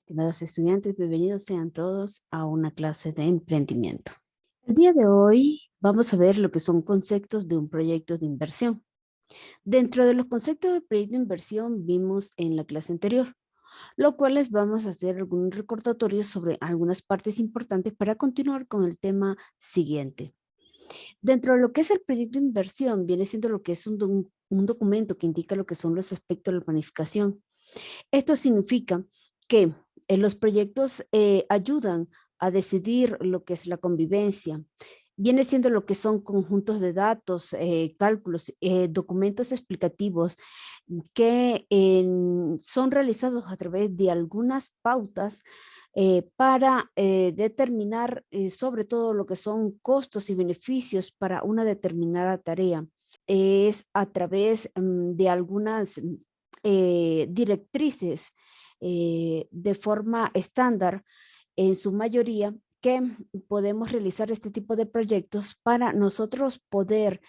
Estimados estudiantes, bienvenidos sean todos a una clase de emprendimiento. El día de hoy vamos a ver lo que son conceptos de un proyecto de inversión. Dentro de los conceptos de proyecto de inversión vimos en la clase anterior, lo cual les vamos a hacer algún recordatorio sobre algunas partes importantes para continuar con el tema siguiente. Dentro de lo que es el proyecto de inversión, viene siendo lo que es un documento que indica lo que son los aspectos de la planificación. Esto significa que los proyectos ayudan a decidir lo que es la convivencia. Viene siendo lo que son conjuntos de datos, cálculos, documentos explicativos que son realizados a través de algunas pautas para determinar sobre todo lo que son costos y beneficios para una determinada tarea. Es a través de algunas directrices de forma estándar en su mayoría que podemos realizar este tipo de proyectos para nosotros poder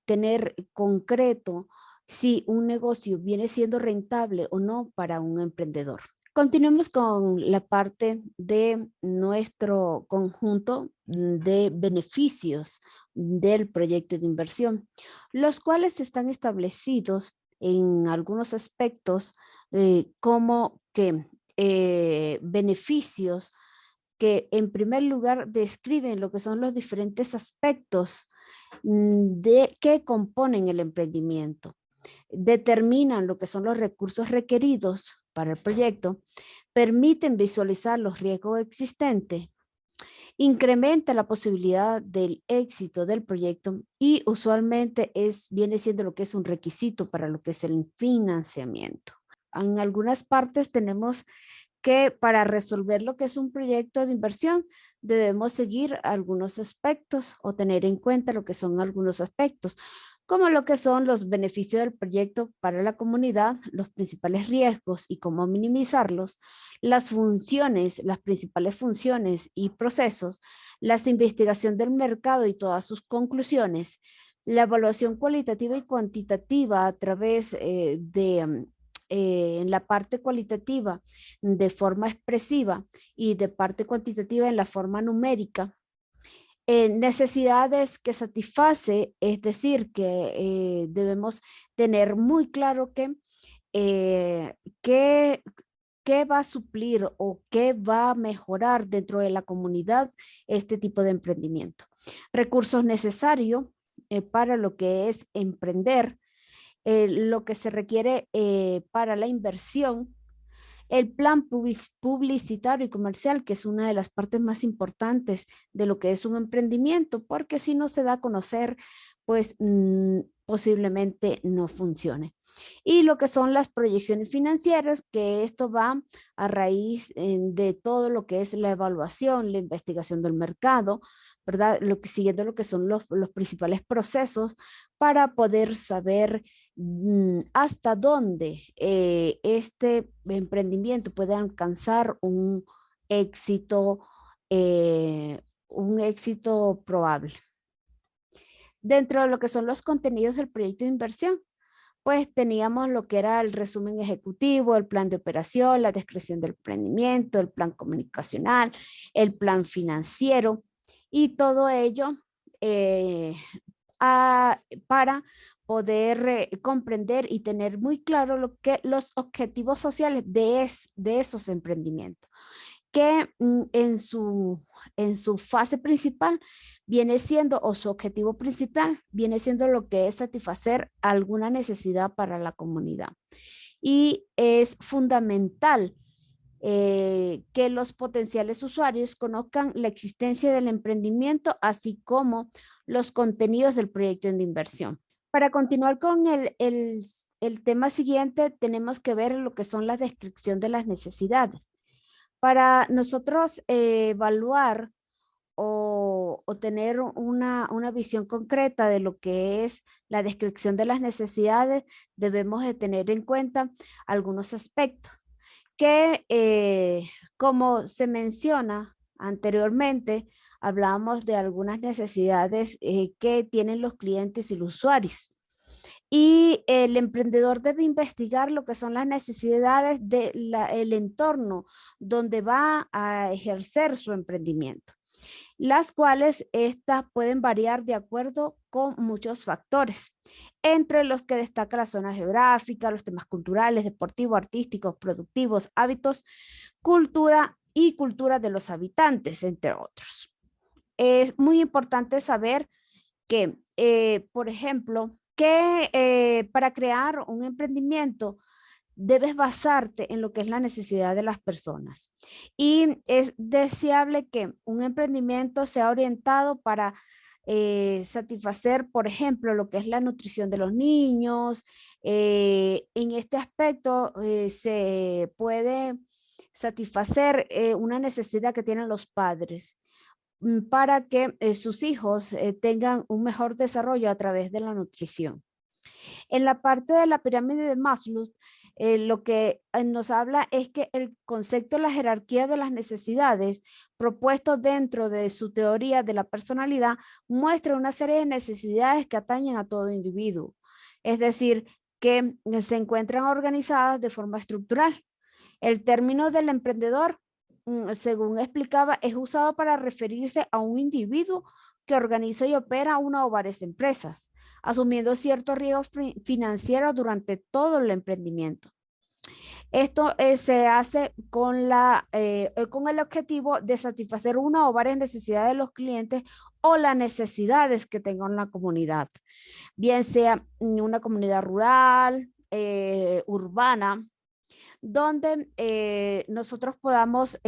tener concreto si un negocio viene siendo rentable o no para un emprendedor. Continuemos con la parte de nuestro conjunto de beneficios del proyecto de inversión, los cuales están establecidos en algunos aspectos como que beneficios que en primer lugar describen lo que son los diferentes aspectos de que componen el emprendimiento, determinan lo que son los recursos requeridos para el proyecto, permiten visualizar los riesgos existentes, incrementa la posibilidad del éxito del proyecto y usualmente viene siendo lo que es un requisito para lo que es el financiamiento. En algunas partes tenemos que para resolver lo que es un proyecto de inversión debemos seguir algunos aspectos o tener en cuenta lo que son algunos aspectos, como lo que son los beneficios del proyecto para la comunidad, los principales riesgos y cómo minimizarlos, las funciones, las principales funciones y procesos, la investigación del mercado y todas sus conclusiones, la evaluación cualitativa y cuantitativa a través en la parte cualitativa de forma expresiva y de parte cuantitativa en la forma numérica. Necesidades que satisface, es decir, que debemos tener muy claro eh, qué, qué va a suplir o qué va a mejorar dentro de la comunidad este tipo de emprendimiento. Recursos necesarios para lo que es emprender, lo que se requiere para la inversión, el plan publicitario y comercial, que es una de las partes más importantes de lo que es un emprendimiento, porque si no se da a conocer, pues posiblemente no funcione. Y lo que son las proyecciones financieras, que esto va a raíz de todo lo que es la evaluación, la investigación del mercado, ¿verdad? Siguiendo lo que son los principales procesos para poder saber hasta dónde este emprendimiento puede alcanzar éxito, un éxito probable. Dentro de lo que son los contenidos del proyecto de inversión, pues teníamos lo que era el resumen ejecutivo, el plan de operación, la descripción del emprendimiento, el plan comunicacional, el plan financiero y todo ello eh, para poder comprender y tener muy claro los objetivos sociales de esos emprendimientos, que en su fase principal viene siendo, o su objetivo principal, viene siendo lo que es satisfacer alguna necesidad para la comunidad. Y es fundamental que los potenciales usuarios conozcan la existencia del emprendimiento, así como los contenidos del proyecto de inversión. Para continuar con el tema siguiente, tenemos que ver lo que son la descripción de las necesidades. Para nosotros evaluar o tener una visión concreta de lo que es la descripción de las necesidades, debemos de tener en cuenta algunos aspectos que, como se menciona anteriormente, hablamos de algunas necesidades que tienen los clientes y los usuarios. Y el emprendedor debe investigar lo que son las necesidades del entorno donde va a ejercer su emprendimiento, las cuales estas pueden variar de acuerdo con muchos factores, entre los que destaca la zona geográfica, los temas culturales, deportivos, artísticos, productivos, hábitos, cultura y cultura de los habitantes, entre otros. Es muy importante saber que, por ejemplo, que para crear un emprendimiento debes basarte en lo que es la necesidad de las personas. Y es deseable que un emprendimiento sea orientado para satisfacer, por ejemplo, lo que es la nutrición de los niños. En este aspecto se puede satisfacer una necesidad que tienen los padres para que sus hijos tengan un mejor desarrollo a través de la nutrición. En la parte de la pirámide de Maslow, lo que nos habla es que el concepto de la jerarquía de las necesidades propuesto dentro de su teoría de la personalidad muestra una serie de necesidades que atañen a todo individuo. Es decir, que se encuentran organizadas de forma estructural. El término del emprendedor, según explicaba, es usado para referirse a un individuo que organiza y opera una o varias empresas, asumiendo ciertos riesgos financieros durante todo el emprendimiento. Esto se hace con el objetivo de satisfacer una o varias necesidades de los clientes o las necesidades que tenga la comunidad, bien sea una comunidad rural, urbana, donde nosotros podamos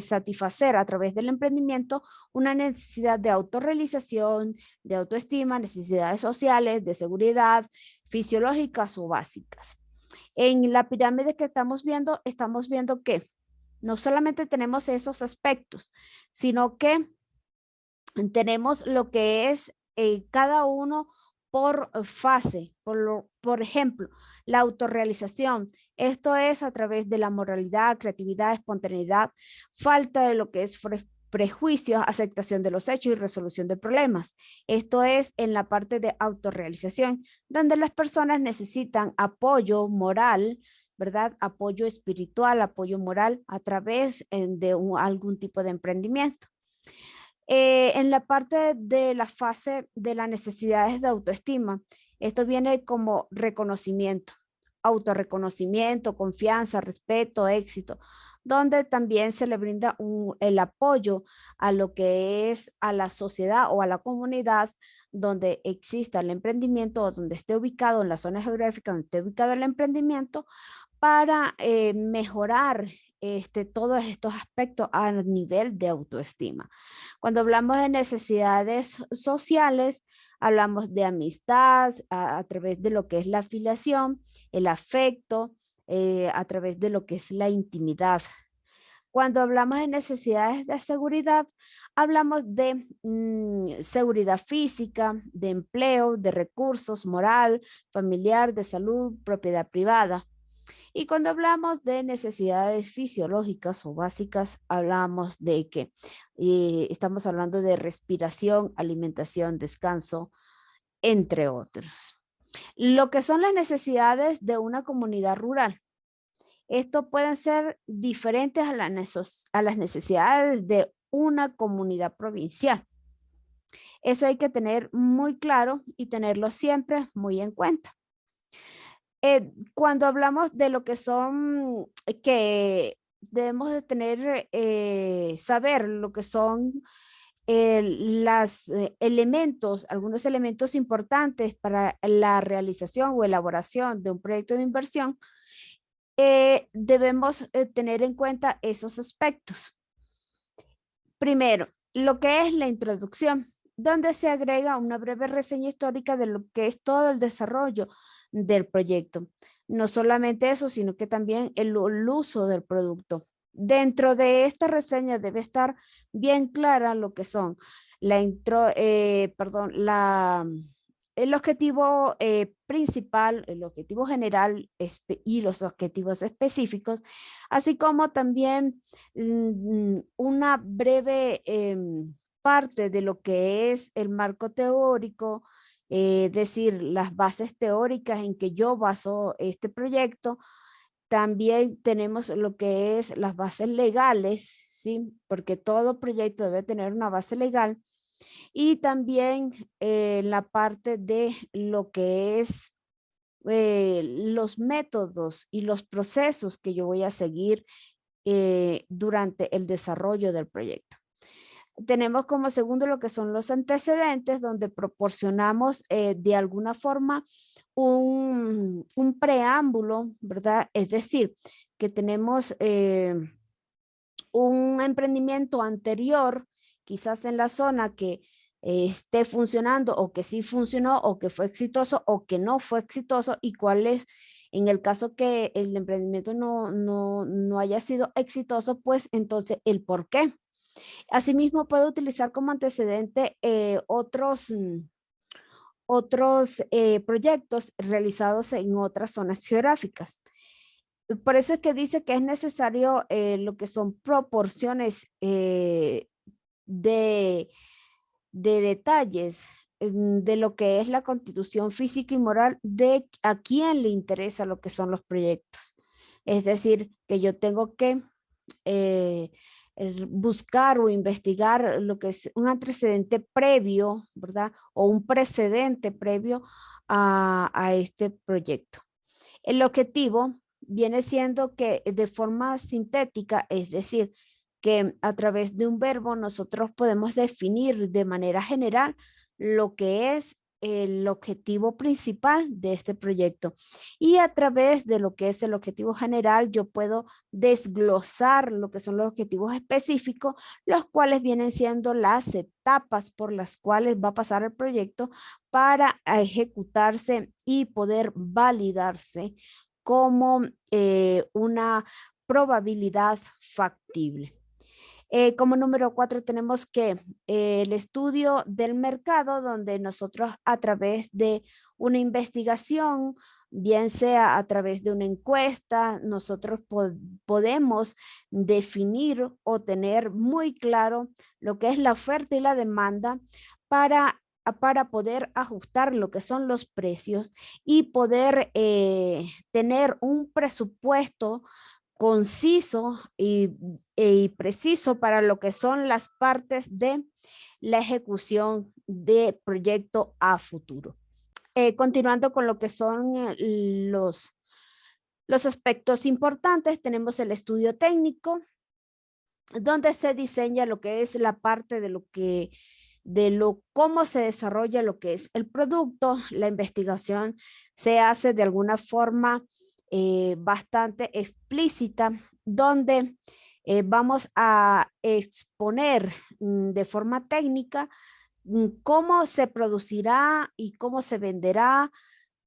satisfacer a través del emprendimiento una necesidad de autorrealización, de autoestima, necesidades sociales, de seguridad, fisiológicas o básicas. En la pirámide que estamos viendo que no solamente tenemos esos aspectos, sino que tenemos lo que es cada uno por fase. Por ejemplo, la autorrealización. Esto es a través de la moralidad, creatividad, espontaneidad, falta de lo que es prejuicios, aceptación de los hechos y resolución de problemas. Esto es en la parte de autorrealización, donde las personas necesitan apoyo moral, ¿verdad? Apoyo espiritual, apoyo moral a través de algún tipo de emprendimiento. En la parte de la fase de las necesidades de autoestima, esto viene como reconocimiento, autorreconocimiento, confianza, respeto, éxito, donde también se le brinda el apoyo a lo que es a la sociedad o a la comunidad donde exista el emprendimiento o donde esté ubicado en la zona geográfica donde esté ubicado el emprendimiento para mejorar todos estos aspectos a nivel de autoestima. Cuando hablamos de necesidades sociales, hablamos de amistad a través de lo que es la afiliación, el afecto, a través de lo que es la intimidad. Cuando hablamos de necesidades de seguridad, hablamos de seguridad física, de empleo, de recursos, moral, familiar, de salud, propiedad privada. Y cuando hablamos de necesidades fisiológicas o básicas, hablamos de que estamos hablando de respiración, alimentación, descanso, entre otros. Lo que son las necesidades de una comunidad rural. Esto pueden ser diferentes a las necesidades de una comunidad provincial. Eso hay que tener muy claro y tenerlo siempre muy en cuenta. Cuando hablamos de lo que son, que debemos de tener, saber lo que son los elementos, algunos elementos importantes para la realización o elaboración de un proyecto de inversión, debemos tener en cuenta esos aspectos. Primero, lo que es la introducción, donde se agrega una breve reseña histórica de lo que es todo el desarrollo del proyecto. No solamente eso, sino que también el uso del producto. Dentro de esta reseña debe estar bien clara lo que son el objetivo principal, el objetivo general y los objetivos específicos, así como también una breve parte de lo que es el marco teórico, decir, las bases teóricas en que yo baso este proyecto. También tenemos lo que es las bases legales, ¿sí? Porque todo proyecto debe tener una base legal. Y también la parte de lo que es los métodos y los procesos que yo voy a seguir durante el desarrollo del proyecto. Tenemos como segundo lo que son los antecedentes, donde proporcionamos de alguna forma un preámbulo, ¿verdad? Es decir, que tenemos un emprendimiento anterior, quizás en la zona que esté funcionando o que sí funcionó o que fue exitoso o que no fue exitoso y cuál es, en el caso que el emprendimiento no haya sido exitoso, pues entonces el por qué. Asimismo, puedo utilizar como antecedente otros proyectos realizados en otras zonas geográficas. Por eso es que dice que es necesario lo que son proporciones de, de detalles de lo que es la constitución física y moral de a quién le interesa lo que son los proyectos. Es decir, que yo tengo que eh, buscar o investigar lo que es un antecedente previo, ¿verdad? O un precedente previo a este proyecto. El objetivo viene siendo que de forma sintética, es decir, que a través de un verbo nosotros podemos definir de manera general lo que es el objetivo principal de este proyecto. Y a través de lo que es el objetivo general, yo puedo desglosar lo que son los objetivos específicos, los cuales vienen siendo las etapas por las cuales va a pasar el proyecto para ejecutarse y poder validarse como una probabilidad factible. Como número 4 tenemos que el estudio del mercado, donde nosotros a través de una investigación, bien sea a través de una encuesta, nosotros podemos definir o tener muy claro lo que es la oferta y la demanda para poder ajustar lo que son los precios y poder tener un presupuesto conciso y preciso para lo que son las partes de la ejecución de proyecto a futuro. Continuando con lo que son los aspectos importantes, tenemos el estudio técnico, donde se diseña lo que es la parte de cómo se desarrolla lo que es el producto. La investigación se hace de alguna forma bastante explícita, donde vamos a exponer de forma técnica cómo se producirá y cómo se venderá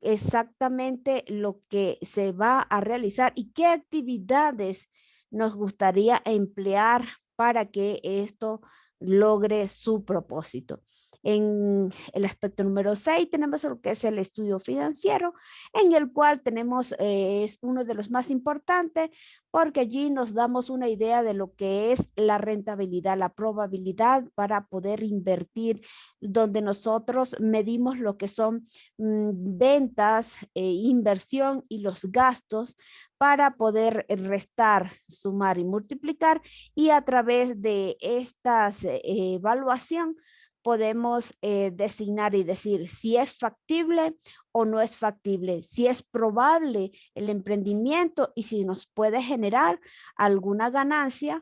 exactamente lo que se va a realizar y qué actividades nos gustaría emplear para que esto logre su propósito. En el aspecto número 6 tenemos lo que es el estudio financiero, en el cual tenemos, es uno de los más importantes, porque allí nos damos una idea de lo que es la rentabilidad, la probabilidad para poder invertir, donde nosotros medimos lo que son ventas, inversión y los gastos para poder restar, sumar y multiplicar, y a través de esta evaluación podemos designar y decir si es factible o no es factible, si es probable el emprendimiento y si nos puede generar alguna ganancia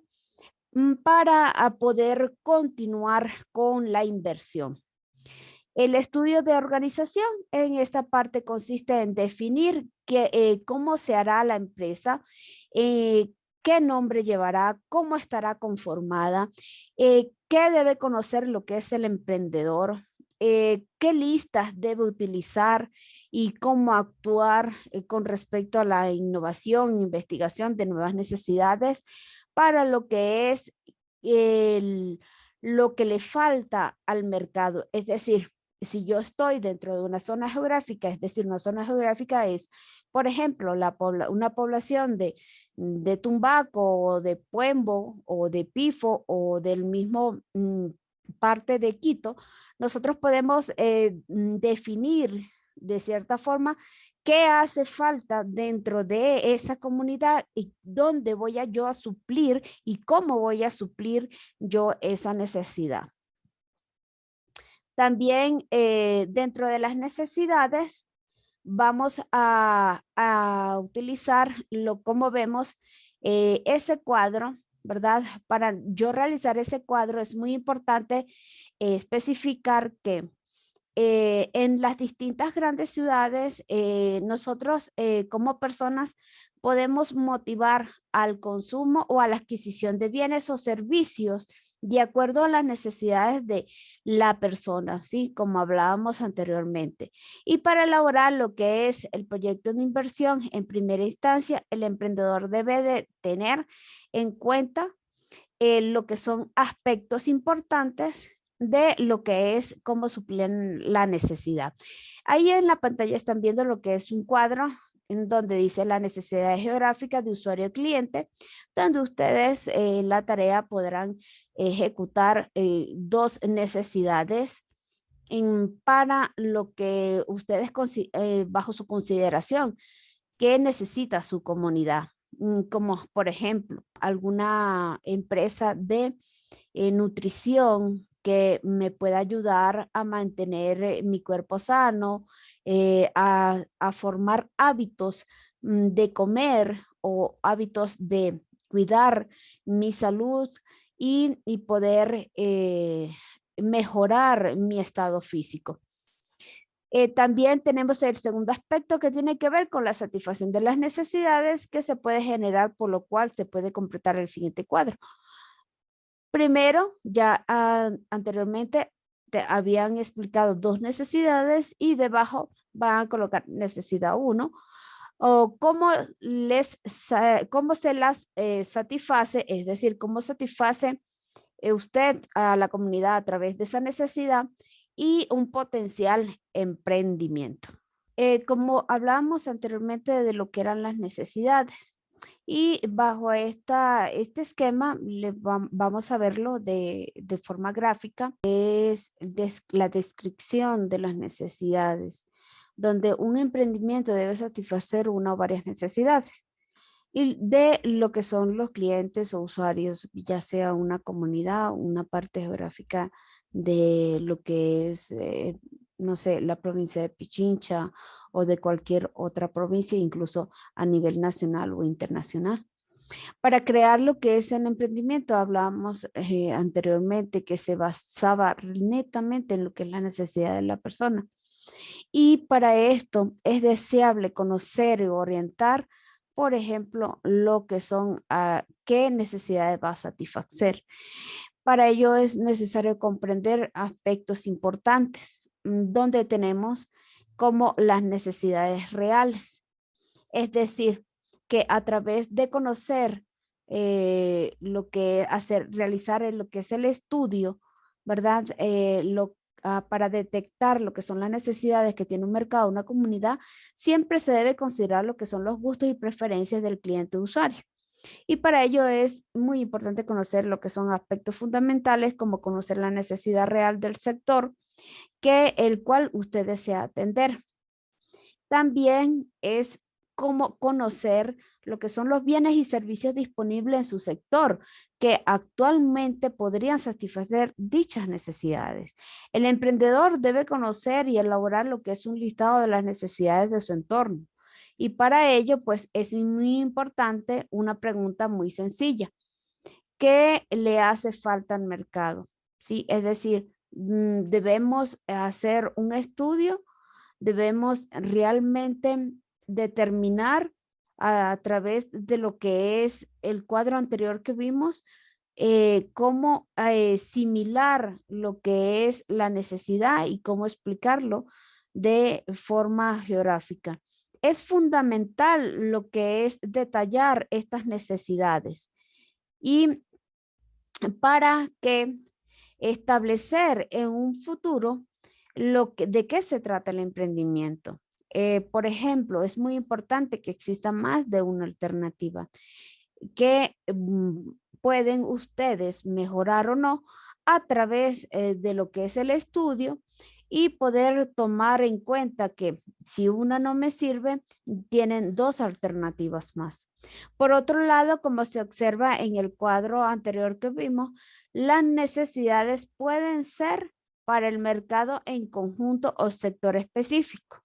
para poder continuar con la inversión. El estudio de organización en esta parte consiste en definir cómo se hará la empresa, eh, qué nombre llevará, cómo estará conformada, qué debe conocer lo que es el emprendedor, qué listas debe utilizar y cómo actuar con respecto a la innovación, investigación de nuevas necesidades para lo que es lo que le falta al mercado. Es decir, si yo estoy dentro de una zona geográfica, es decir, una zona geográfica es, por ejemplo, una población de Tumbaco o de Puembo o de Pifo o del mismo parte de Quito, nosotros podemos definir de cierta forma qué hace falta dentro de esa comunidad y dónde voy yo a suplir y cómo voy a suplir yo esa necesidad. También dentro de las necesidades vamos a utilizar como vemos ese cuadro, ¿verdad? Para yo realizar ese cuadro es muy importante especificar que en las distintas grandes ciudades, nosotros como personas podemos motivar al consumo o a la adquisición de bienes o servicios de acuerdo a las necesidades de la persona, ¿sí? Como hablábamos anteriormente. Y para elaborar lo que es el proyecto de inversión, en primera instancia, el emprendedor debe de tener en cuenta lo que son aspectos importantes de lo que es cómo suplir la necesidad. Ahí en la pantalla están viendo lo que es un cuadro en donde dice la necesidad geográfica de usuario cliente, donde ustedes en la tarea podrán ejecutar dos necesidades para lo que ustedes bajo su consideración, qué necesita su comunidad. Como por ejemplo, alguna empresa de nutrición que me pueda ayudar a mantener mi cuerpo sano, a formar hábitos de comer o hábitos de cuidar mi salud y poder mejorar mi estado físico. También tenemos el segundo aspecto que tiene que ver con la satisfacción de las necesidades que se puede generar, por lo cual se puede completar el siguiente cuadro. Primero, ya anteriormente te habían explicado dos necesidades y debajo van a colocar necesidad 1 o cómo se las satisface, es decir, cómo satisface usted a la comunidad a través de esa necesidad y un potencial emprendimiento. Como hablábamos anteriormente de lo que eran las necesidades y bajo este esquema vamos a verlo de forma gráfica, es la descripción de las necesidades, donde un emprendimiento debe satisfacer una o varias necesidades y de lo que son los clientes o usuarios, ya sea una comunidad, una parte geográfica de lo que es, no sé, la provincia de Pichincha o de cualquier otra provincia, incluso a nivel nacional o internacional. Para crear lo que es el emprendimiento, hablábamos anteriormente que se basaba netamente en lo que es la necesidad de la persona. Y para esto es deseable conocer y orientar, por ejemplo, lo que son, qué necesidades va a satisfacer. Para ello es necesario comprender aspectos importantes, donde tenemos como las necesidades reales. Es decir, que a través de conocer lo que hacer, realizar lo que es el estudio, ¿verdad? Para detectar lo que son las necesidades que tiene un mercado, una comunidad, siempre se debe considerar lo que son los gustos y preferencias del cliente usuario. Y para ello es muy importante conocer lo que son aspectos fundamentales, como conocer la necesidad real del sector, que el cual usted desea atender. También es como conocer lo que son los bienes y servicios disponibles en su sector, que actualmente podrían satisfacer dichas necesidades. El emprendedor debe conocer y elaborar lo que es un listado de las necesidades de su entorno. Y para ello, pues es muy importante una pregunta muy sencilla. ¿Qué le hace falta al mercado? ¿Sí? Es decir, debemos hacer un estudio, debemos realmente determinar través de lo que es el cuadro anterior que vimos, cómo similar lo que es la necesidad y cómo explicarlo de forma geográfica. Es fundamental lo que es detallar estas necesidades y para que establecer en un futuro de qué se trata el emprendimiento. Por ejemplo, es muy importante que exista más de una alternativa que pueden ustedes mejorar o no a través de lo que es el estudio y poder tomar en cuenta que si una no me sirve, tienen dos alternativas más. Por otro lado, como se observa en el cuadro anterior que vimos, las necesidades pueden ser para el mercado en conjunto o sector específico,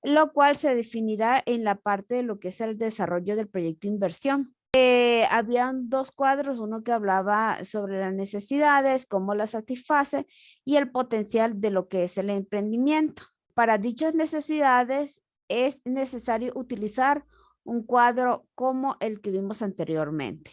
lo cual se definirá en la parte de lo que es el desarrollo del proyecto de inversión. Habían dos cuadros, uno que hablaba sobre las necesidades, cómo las satisface y el potencial de lo que es el emprendimiento. Para dichas necesidades es necesario utilizar un cuadro como el que vimos anteriormente.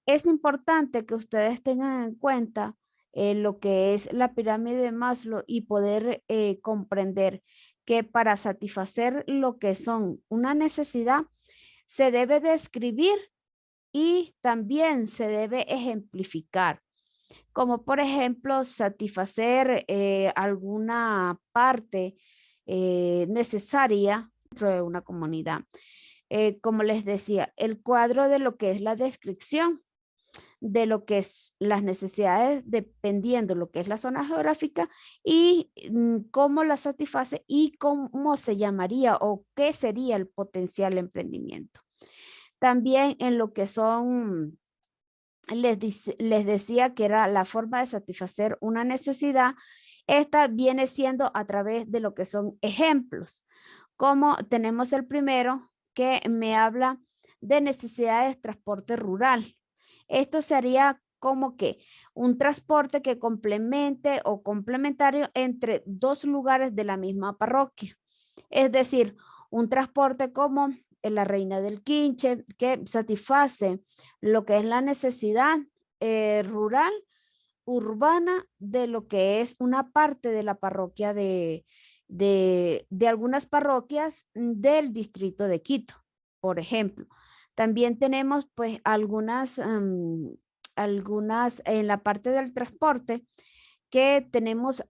Es importante que ustedes tengan en cuenta lo que es la pirámide de Maslow y poder comprender que para satisfacer lo que son una necesidad, se debe describir y también se debe ejemplificar, como por ejemplo satisfacer alguna parte necesaria dentro de una comunidad. Como les decía, el cuadro de lo que es la descripción de lo que es las necesidades dependiendo lo que es la zona geográfica y cómo la satisface y cómo se llamaría o qué sería el potencial emprendimiento. También en lo que son, les decía que era la forma de satisfacer una necesidad, esta viene siendo a través de lo que son ejemplos, como tenemos el primero que me habla de necesidades de transporte rural. Esto sería como que un transporte que complemente o complementario entre dos lugares de la misma parroquia. Es decir, un transporte como en la Reina del Quinche, que satisface lo que es la necesidad rural, urbana, de lo que es una parte de la parroquia de algunas parroquias del distrito de Quito, por ejemplo. También tenemos pues algunas en la parte del transporte que tenemos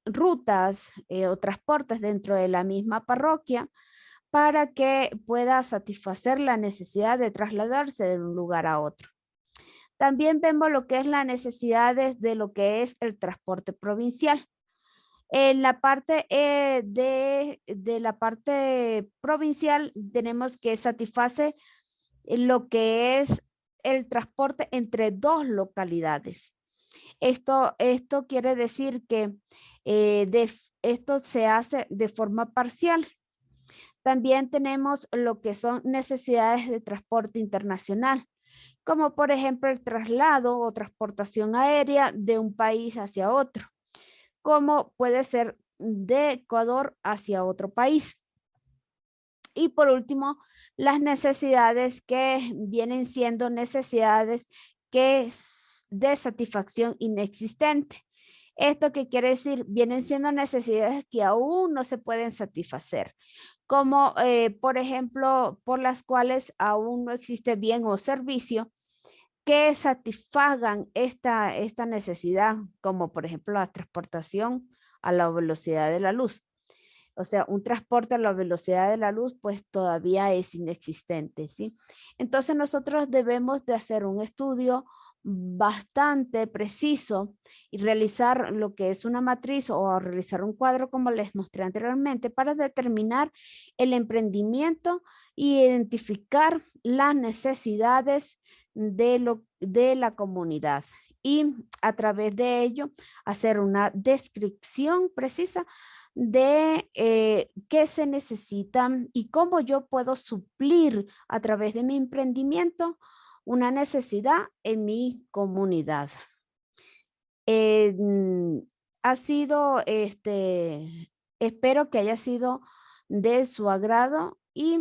rutas o transportes dentro de la misma parroquia para que pueda satisfacer la necesidad de trasladarse de un lugar a otro. También vemos lo que es las necesidades de lo que es el transporte provincial. En la parte de la parte provincial tenemos que satisface lo que es el transporte entre dos localidades. Esto quiere decir que esto se hace de forma parcial. También tenemos lo que son necesidades de transporte internacional, como por ejemplo el traslado o transportación aérea de un país hacia otro, como puede ser de Ecuador hacia otro país. Y por último, las necesidades que vienen siendo necesidades que es de satisfacción inexistente. ¿Esto qué quiere decir? Vienen siendo necesidades que aún no se pueden satisfacer, como por ejemplo, por las cuales aún no existe bien o servicio que satisfagan esta necesidad, como por ejemplo la transportación a la velocidad de la luz. O sea, un transporte a la velocidad de la luz, pues todavía es inexistente, ¿sí? Entonces nosotros debemos de hacer un estudio bastante preciso y realizar lo que es una matriz o realizar un cuadro como les mostré anteriormente para determinar el emprendimiento y identificar las necesidades de la comunidad y a través de ello hacer una descripción precisa de qué se necesita y cómo yo puedo suplir a través de mi emprendimiento una necesidad en mi comunidad. Mm, ha sido, espero que haya sido de su agrado y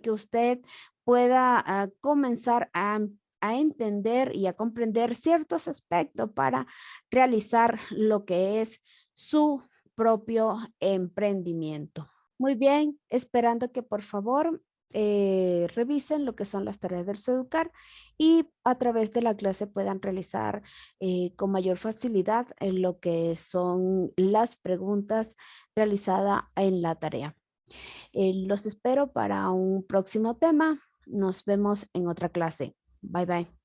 que usted pueda comenzar a entender y a comprender ciertos aspectos para realizar lo que es su propio emprendimiento. Muy bien, esperando que por favor revisen lo que son las tareas del Seducar y a través de la clase puedan realizar con mayor facilidad en lo que son las preguntas realizadas en la tarea. Los espero para un próximo tema. Nos vemos en otra clase. Bye bye.